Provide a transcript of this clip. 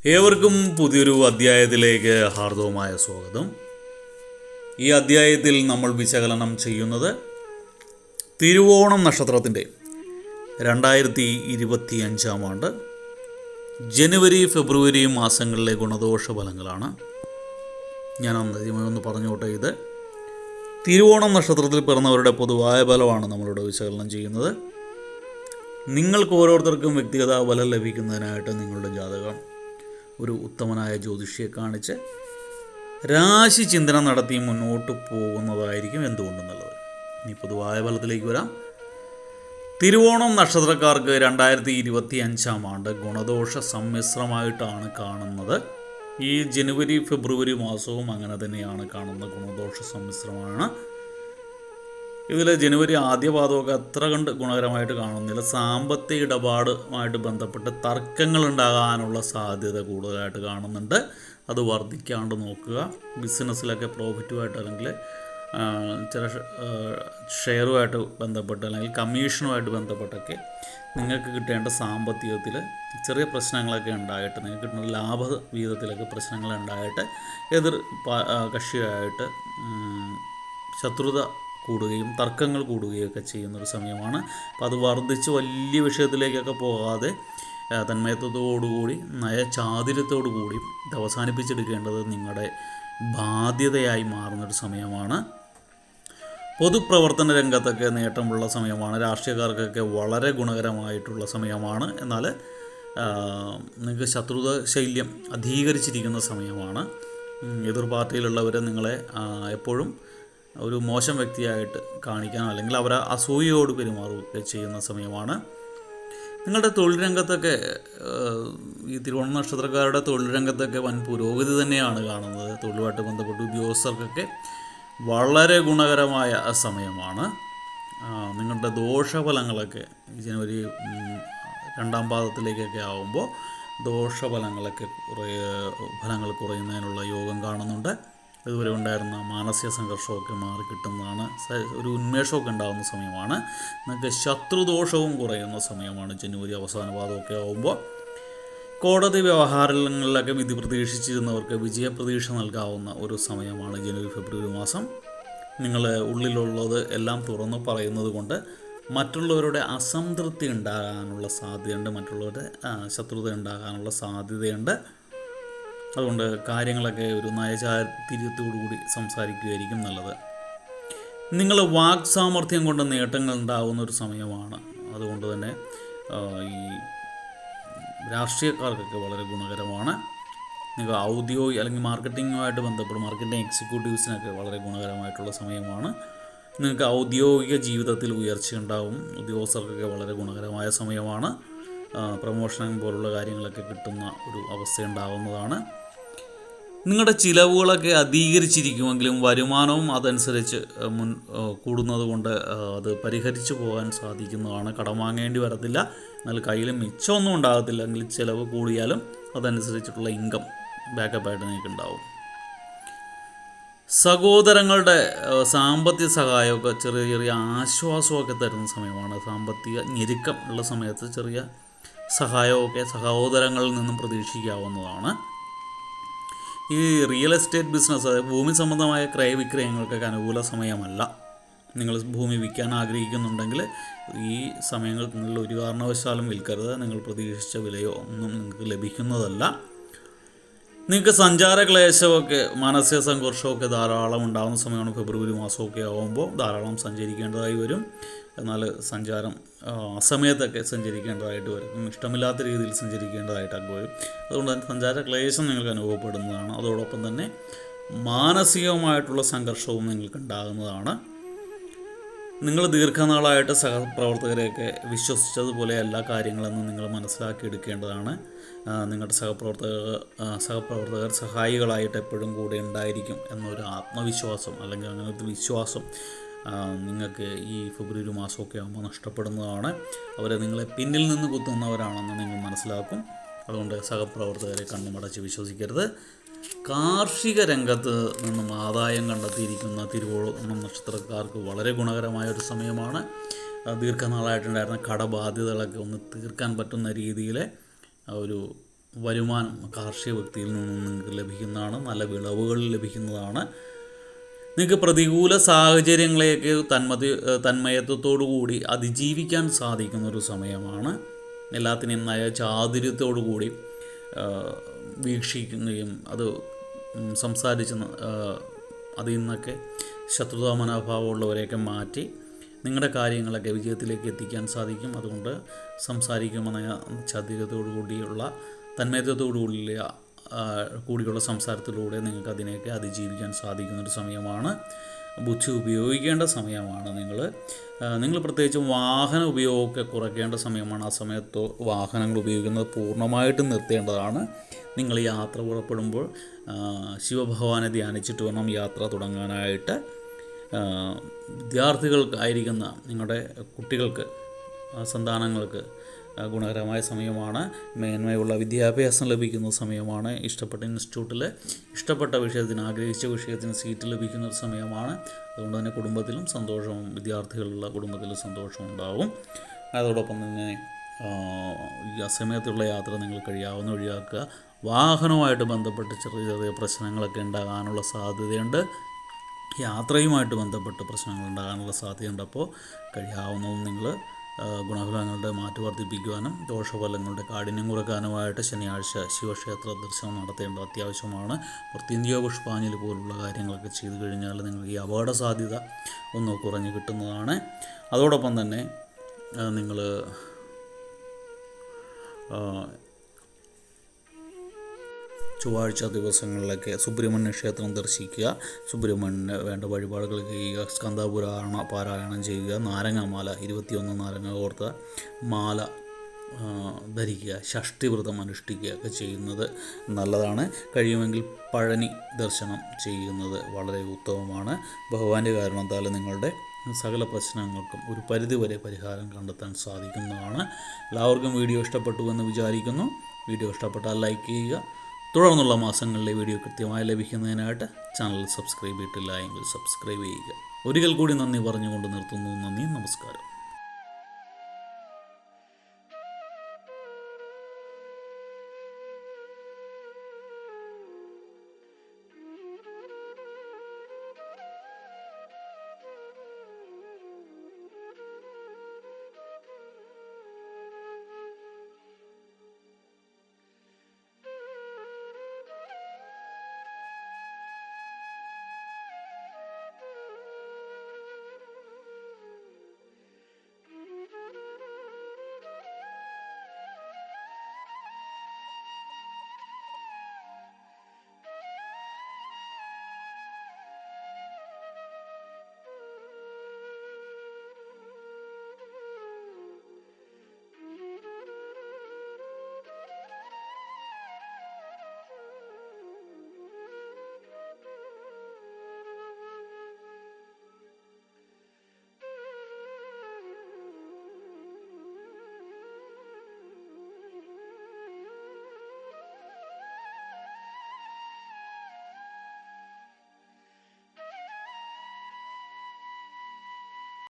ഏവർക്കും പുതിയൊരു അധ്യായത്തിലേക്ക് ഹാർദവമായ സ്വാഗതം. ഈ അധ്യായത്തിൽ നമ്മൾ വിശകലനം ചെയ്യുന്നത് തിരുവോണം നക്ഷത്രത്തിൻ്റെ 2025 ആണ്ട് ജനുവരി ഫെബ്രുവരി മാസങ്ങളിലെ ഗുണദോഷ ഫലങ്ങളാണ്. ഞാൻ ഒന്ന് പറഞ്ഞോട്ടെ. ഇത് തിരുവോണം നക്ഷത്രത്തിൽ പിറന്നവരുടെ പൊതുവായ ഫലമാണ് നമ്മളിവിടെ വിശകലനം ചെയ്യുന്നത്. നിങ്ങൾക്ക് ഓരോരുത്തർക്കും വ്യക്തിഗത ഫലം ലഭിക്കുന്നതിനായിട്ട് നിങ്ങളുടെ ജാതകം ഒരു ഉത്തമനായ ജ്യോതിഷിയെ കാണിച്ച് രാശി ചിന്തനം നടത്തി മുന്നോട്ട് പോകുന്നതായിരിക്കും എന്തുകൊണ്ടെന്നുള്ളത്. ഇനി പൊതുവായ ഫലത്തിലേക്ക് വരാം. തിരുവോണം നക്ഷത്രക്കാർക്ക് 2025 ആണ്ട് ഗുണദോഷ സമ്മിശ്രമായിട്ടാണ് കാണുന്നത്. ഈ ജനുവരി ഫെബ്രുവരി മാസവും അങ്ങനെ തന്നെയാണ് കാണുന്നത്. ഗുണദോഷ സമ്മിശ്രമാണ്. ഇതിൽ ജനുവരി ആദ്യപാദമൊക്കെ അത്ര കണ്ട് ഗുണകരമായിട്ട് കാണുന്നില്ല. സാമ്പത്തിക ഇടപാടുമായിട്ട് ബന്ധപ്പെട്ട് തർക്കങ്ങൾ ഉണ്ടാകാനുള്ള സാധ്യത കൂടുതലായിട്ട് കാണുന്നുണ്ട്. അത് വർദ്ധിക്കാണ്ട് നോക്കുക. ബിസിനസ്സിലൊക്കെ പ്രോഫിറ്റുമായിട്ട് അല്ലെങ്കിൽ ചില ഷെയറുമായിട്ട് ബന്ധപ്പെട്ട് അല്ലെങ്കിൽ കമ്മീഷനുമായിട്ട് ബന്ധപ്പെട്ടൊക്കെ നിങ്ങൾക്ക് കിട്ടേണ്ട സാമ്പത്തികത്തിൽ ചെറിയ പ്രശ്നങ്ങളൊക്കെ ഉണ്ടായിട്ട് നിങ്ങൾക്ക് കിട്ടുന്ന ലാഭ വിഹിതത്തിലൊക്കെ പ്രശ്നങ്ങൾ ഉണ്ടായിട്ട് എതിർ കക്ഷിയായിട്ട് ശത്രുത കൂടുകയും തർക്കങ്ങൾ കൂടുകയൊക്കെ ചെയ്യുന്നൊരു സമയമാണ്. അപ്പോൾ അത് വർദ്ധിച്ച് വലിയ വിഷയത്തിലേക്കൊക്കെ പോകാതെ തന്മയത്വത്തോടുകൂടി നയചാതുര്യത്തോടു കൂടി ഇത് അവസാനിപ്പിച്ചെടുക്കേണ്ടത് നിങ്ങളുടെ ബാധ്യതയായി മാറുന്നൊരു സമയമാണ്. പൊതുപ്രവർത്തന രംഗത്തൊക്കെ നേട്ടമുള്ള സമയമാണ്. രാഷ്ട്രീയക്കാർക്കൊക്കെ വളരെ ഗുണകരമായിട്ടുള്ള സമയമാണ്. എന്നാൽ നിങ്ങൾക്ക് ശത്രുത ശൈല്യം അധീകരിച്ചിരിക്കുന്ന സമയമാണ്. എതിർ പാർട്ടിയിലുള്ളവർ നിങ്ങളെ എപ്പോഴും ഒരു മോശം വ്യക്തിയായിട്ട് കാണിക്കാൻ അല്ലെങ്കിൽ അവരെ അസൂയയോട് പെരുമാറുകയൊക്കെ ചെയ്യുന്ന സമയമാണ്. നിങ്ങളുടെ തൊഴിൽ രംഗത്തൊക്കെ ഈ തിരുവോണ നക്ഷത്രക്കാരുടെ തൊഴിൽ രംഗത്തൊക്കെ വൻ പുരോഗതി തന്നെയാണ് കാണുന്നത്. തൊഴിലുമായിട്ട് ബന്ധപ്പെട്ട് ഉദ്യോഗസ്ഥർക്കൊക്കെ വളരെ ഗുണകരമായ സമയമാണ്. നിങ്ങളുടെ ദോഷഫലങ്ങളൊക്കെ ജനുവരി 2ാം പാദത്തിലേക്കൊക്കെ ആകുമ്പോൾ ദോഷഫലങ്ങളൊക്കെ ഫലങ്ങൾ കുറയുന്നതിനുള്ള യോഗം കാണുന്നുണ്ട്. ഇതുവരെ ഉണ്ടായിരുന്ന മാനസിക സംഘർഷമൊക്കെ മാറിക്കിട്ടുന്നതാണ്. ഒരു ഉന്മേഷമൊക്കെ ഉണ്ടാകുന്ന സമയമാണ്. നിങ്ങൾക്ക് ശത്രുദോഷവും കുറയുന്ന സമയമാണ് ജനുവരി അവസാന പാദമൊക്കെ ആകുമ്പോൾ. കോടതി വ്യവഹാരങ്ങളിലൊക്കെ വിധി പ്രതീക്ഷിച്ചിരുന്നവർക്ക് വിജയപ്രതീക്ഷ നൽകാവുന്ന ഒരു സമയമാണ് ജനുവരി ഫെബ്രുവരി മാസം. നിങ്ങൾ ഉള്ളിലുള്ളത് എല്ലാം തുറന്നു പറയുന്നത് കൊണ്ട് മറ്റുള്ളവരുടെ അസംതൃപ്തി ഉണ്ടാകാനുള്ള സാധ്യതയുണ്ട്, മറ്റുള്ളവരുടെ ശത്രുത ഉണ്ടാകാനുള്ള സാധ്യതയുണ്ട്. അതുകൊണ്ട് കാര്യങ്ങളൊക്കെ ഒരു നയചാരിത്യത്തോടുകൂടി സംസാരിക്കുകയായിരിക്കും നല്ലത്. നിങ്ങൾ വാക് സാമർഥ്യം കൊണ്ട് നേട്ടങ്ങൾ ഉണ്ടാകുന്ന ഒരു സമയമാണ്. അതുകൊണ്ട് തന്നെ ഈ രാഷ്ട്രീയക്കാർക്കൊക്കെ വളരെ ഗുണകരമാണ്. നിങ്ങൾ ഔദ്യോഗിക അല്ലെങ്കിൽ മാർക്കറ്റിങ്ങുമായിട്ട് ബന്ധപ്പെട്ട് മാർക്കറ്റിംഗ് എക്സിക്യൂട്ടീവ്സിനൊക്കെ വളരെ ഗുണകരമായിട്ടുള്ള സമയമാണ്. നിങ്ങൾക്ക് ഔദ്യോഗിക ജീവിതത്തിൽ ഉയർച്ചയുണ്ടാവും. ഉദ്യോഗസ്ഥർക്കൊക്കെ വളരെ ഗുണകരമായ സമയമാണ്. പ്രമോഷൻ പോലുള്ള കാര്യങ്ങളൊക്കെ കിട്ടുന്ന ഒരു അവസ്ഥയുണ്ടാകുന്നതാണ്. നിങ്ങളുടെ ചിലവുകളൊക്കെ അധികരിച്ചിരിക്കുമെങ്കിലും വരുമാനവും അതനുസരിച്ച് കൂടുന്നത് കൊണ്ട് അത് പരിഹരിച്ചു പോകാൻ സാധിക്കുന്നതാണ്. കടം വാങ്ങേണ്ടി വരത്തില്ല. എന്നാൽ കയ്യിൽ മിച്ചമൊന്നും ഉണ്ടാകത്തില്ല. എങ്കിൽ ചിലവ് കൂടിയാലും അതനുസരിച്ചിട്ടുള്ള ഇൻകം ബാക്കപ്പായിട്ട് നിങ്ങൾക്ക് ഉണ്ടാവും. സഹോദരങ്ങളുടെ സാമ്പത്തിക സഹായമൊക്കെ ചെറിയ ചെറിയ ആശ്വാസമൊക്കെ തരുന്ന സമയമാണ്. സാമ്പത്തിക ഞെരുക്കം ഉള്ള സമയത്ത് ചെറിയ സഹായമൊക്കെ സഹോദരങ്ങളിൽ നിന്നും പ്രതീക്ഷിക്കാവുന്നതാണ്. ഈ റിയൽ എസ്റ്റേറ്റ് ബിസിനസ്, അതായത് ഭൂമി സംബന്ധമായ ക്രയവിക്രയങ്ങൾക്കൊക്കെ അനുകൂല സമയമല്ല. നിങ്ങൾ ഭൂമി വിൽക്കാൻ ആഗ്രഹിക്കുന്നുണ്ടെങ്കിൽ ഈ സമയങ്ങളിൽ ഒരു കാരണവശാലും വിൽക്കരുത്. നിങ്ങൾ പ്രതീക്ഷിച്ച വിലയോ ഒന്നും നിങ്ങൾക്ക് ലഭിക്കുന്നതല്ല. നിങ്ങൾക്ക് സഞ്ചാര ക്ലേശമൊക്കെ മാനസിക സംഘർഷമൊക്കെ ധാരാളം ഉണ്ടാകുന്ന സമയമാണ്. ഫെബ്രുവരി മാസമൊക്കെ ആകുമ്പോൾ ധാരാളം സഞ്ചരിക്കേണ്ടതായി വരും. എന്നാൽ സഞ്ചാരം അസമയത്തൊക്കെ സഞ്ചരിക്കേണ്ടതായിട്ട് വരും. ഇഷ്ടമില്ലാത്ത രീതിയിൽ സഞ്ചരിക്കേണ്ടതായിട്ടൊക്കെ വരും. അതുകൊണ്ട് തന്നെ സഞ്ചാര ക്ലേശം നിങ്ങൾക്ക് അനുഭവപ്പെടുന്നതാണ്. അതോടൊപ്പം തന്നെ മാനസികമായിട്ടുള്ള സംഘർഷവും നിങ്ങൾക്ക് ഉണ്ടാകുന്നതാണ്. നിങ്ങൾ ദീർഘനാളായിട്ട് സഹപ്രവർത്തകരെയൊക്കെ വിശ്വസിച്ചതുപോലെ എല്ലാ കാര്യങ്ങളെന്നും നിങ്ങൾ മനസ്സിലാക്കിയെടുക്കേണ്ടതാണ്. നിങ്ങളുടെ സഹപ്രവർത്തകർ സഹായികളായിട്ട് എപ്പോഴും കൂടെ ഉണ്ടായിരിക്കും എന്നൊരു ആത്മവിശ്വാസം അല്ലെങ്കിൽ അങ്ങനത്തെ വിശ്വാസം നിങ്ങൾക്ക് ഈ ഫെബ്രുവരി മാസമൊക്കെ ആകുമ്പോൾ നഷ്ടപ്പെടുന്നതാണ്. അവരെ നിങ്ങളെ പിന്നിൽ നിന്ന് കുത്തുന്നവരാണെന്ന് നിങ്ങൾ മനസ്സിലാക്കും. അതുകൊണ്ട് സഹപ്രവർത്തകരെ കണ്ണുമടച്ച് വിശ്വസിക്കരുത്. കാർഷിക രംഗത്ത് നിന്നും ആദായം കണ്ടെത്തിയിരിക്കുന്ന തിരുവോണം നക്ഷത്രക്കാർക്ക് വളരെ ഗുണകരമായ ഒരു സമയമാണ്. ദീർഘനാളായിട്ടുണ്ടായിരുന്ന കടബാധ്യതകളൊക്കെ ഒന്ന് തീർക്കാൻ പറ്റുന്ന രീതിയിൽ ഒരു വരുമാനം കാർഷിക വ്യക്തിയിൽ നിന്നും നിങ്ങൾക്ക് ലഭിക്കുന്നതാണ്. നല്ല വിളവുകൾ ലഭിക്കുന്നതാണ്. നിങ്ങൾക്ക് പ്രതികൂല സാഹചര്യങ്ങളെയൊക്കെ തന്മയത്വത്തോടു കൂടി അതിജീവിക്കാൻ സാധിക്കുന്നൊരു സമയമാണ്. എല്ലാത്തിനെയും ചാതുര്യത്തോടു കൂടി വീക്ഷിക്കുകയും അത് സംസാരിച്ച് അതിൽ നിന്നൊക്കെ ശത്രുതാ മനോഭാവമുള്ളവരെയൊക്കെ മാറ്റി നിങ്ങളുടെ കാര്യങ്ങളൊക്കെ വിജയത്തിലേക്ക് എത്തിക്കാൻ സാധിക്കും. അതുകൊണ്ട് സംസാരിക്കുമ്പോൾ ചാതുര്യത്തോടു കൂടിയുള്ള തന്മയത്വത്തോടു കൂടിയുള്ള സംസാരത്തിലൂടെ നിങ്ങൾക്ക് അതിനെയൊക്കെ അതിജീവിക്കാൻ സാധിക്കുന്നൊരു സമയമാണ്. ബുദ്ധി ഉപയോഗിക്കേണ്ട സമയമാണ്. നിങ്ങൾ പ്രത്യേകിച്ചും വാഹന ഉപയോഗമൊക്കെ കുറയ്ക്കേണ്ട സമയമാണ്. ആ സമയത്ത് വാഹനങ്ങൾ ഉപയോഗിക്കുന്നത് പൂർണ്ണമായിട്ടും നിർത്തേണ്ടതാണ്. നിങ്ങൾ യാത്ര പുറപ്പെടുമ്പോൾ ശിവഭഗവാനെ ധ്യാനിച്ചിട്ട് വേണം യാത്ര തുടങ്ങാനായിട്ട്. വിദ്യാർത്ഥികൾക്കായിരിക്കുന്ന നിങ്ങളുടെ കുട്ടികൾക്ക്, സന്താനങ്ങൾക്ക് ഗുണകരമായ സമയമാണ്. മേന്മയുള്ള വിദ്യാഭ്യാസം ലഭിക്കുന്ന സമയമാണ്. ഇഷ്ടപ്പെട്ട ഇൻസ്റ്റിറ്റ്യൂട്ടിൽ ഇഷ്ടപ്പെട്ട വിഷയത്തിന്, ആഗ്രഹിച്ച വിഷയത്തിന് സീറ്റ് ലഭിക്കുന്ന ഒരു സമയമാണ്. അതുകൊണ്ട് തന്നെ കുടുംബത്തിലും സന്തോഷവും, വിദ്യാർത്ഥികളുള്ള കുടുംബത്തിലും സന്തോഷം ഉണ്ടാവും. അതോടൊപ്പം തന്നെ ഈ അസമയത്തുള്ള യാത്ര നിങ്ങൾ കഴിയാവുന്ന ഒഴിവാക്കുക. വാഹനവുമായിട്ട് ബന്ധപ്പെട്ട് ചെറിയ ചെറിയ പ്രശ്നങ്ങളൊക്കെ ഉണ്ടാകാനുള്ള സാധ്യതയുണ്ട്. യാത്രയുമായിട്ട് ബന്ധപ്പെട്ട് പ്രശ്നങ്ങൾ ഉണ്ടാകാനുള്ള സാധ്യതയുണ്ട്. അപ്പോൾ കഴിയാവുന്നതും നിങ്ങൾ ഗുണഫലങ്ങളുടെ മാറ്റ് വർദ്ധിപ്പിക്കുവാനും ദോഷഫലങ്ങളുടെ കാഠിന്യം കുറയ്ക്കാനുമായിട്ട് ശനിയാഴ്ച ശിവക്ഷേത്ര ദർശനം നടത്തേണ്ടത് അത്യാവശ്യമാണ്. മൃത്യുഞ്ജയ പുഷ്പാഞ്ജലി പോലുള്ള കാര്യങ്ങളൊക്കെ ചെയ്തു കഴിഞ്ഞാൽ നിങ്ങൾക്ക് ഈ അപകട സാധ്യത ഒന്ന് കുറഞ്ഞ് കിട്ടുന്നതാണ്. അതോടൊപ്പം തന്നെ നിങ്ങൾ ചൊവ്വാഴ്ച ദിവസങ്ങളിലൊക്കെ സുബ്രഹ്മണ്യ ക്ഷേത്രം ദർശിക്കുക. സുബ്രഹ്മണ്യന് വേണ്ട വഴിപാടുകൾ ചെയ്യുക. സ്കന്ദപുരാണ പാരായണം ചെയ്യുക. നാരങ്ങാമാല 21 നാരങ്ങ കോർത്ത മാല ധരിക്കുക. ഷഷ്ടിവ്രതം അനുഷ്ഠിക്കുക ഒക്കെ ചെയ്യുന്നത് നല്ലതാണ്. കഴിയുമെങ്കിൽ പഴനി ദർശനം ചെയ്യുന്നത് വളരെ ഉത്തമമാണ്. ഭഗവാന്റെ കാരണത്താൽ നിങ്ങളുടെ സകല പ്രശ്നങ്ങൾക്കും ഒരു പരിധിവരെ പരിഹാരം കണ്ടെത്താൻ സാധിക്കുന്നതാണ്. എല്ലാവർക്കും വീഡിയോ ഇഷ്ടപ്പെട്ടു എന്ന് വിചാരിക്കുന്നു. വീഡിയോ ഇഷ്ടപ്പെട്ടാൽ ലൈക്ക് ചെയ്യുക. തുടർന്നുള്ള മാസങ്ങളിലെ വീഡിയോ കൃത്യമായി ലഭിക്കുന്നതിനായിട്ട് ചാനൽ സബ്സ്ക്രൈബ് ചെയ്തിട്ടില്ല എങ്കിൽ സബ്സ്ക്രൈബ് ചെയ്യുക. ഒരിക്കൽ കൂടി നന്ദി പറഞ്ഞുകൊണ്ട് നിർത്തുന്നു. നന്ദി, നമസ്കാരം.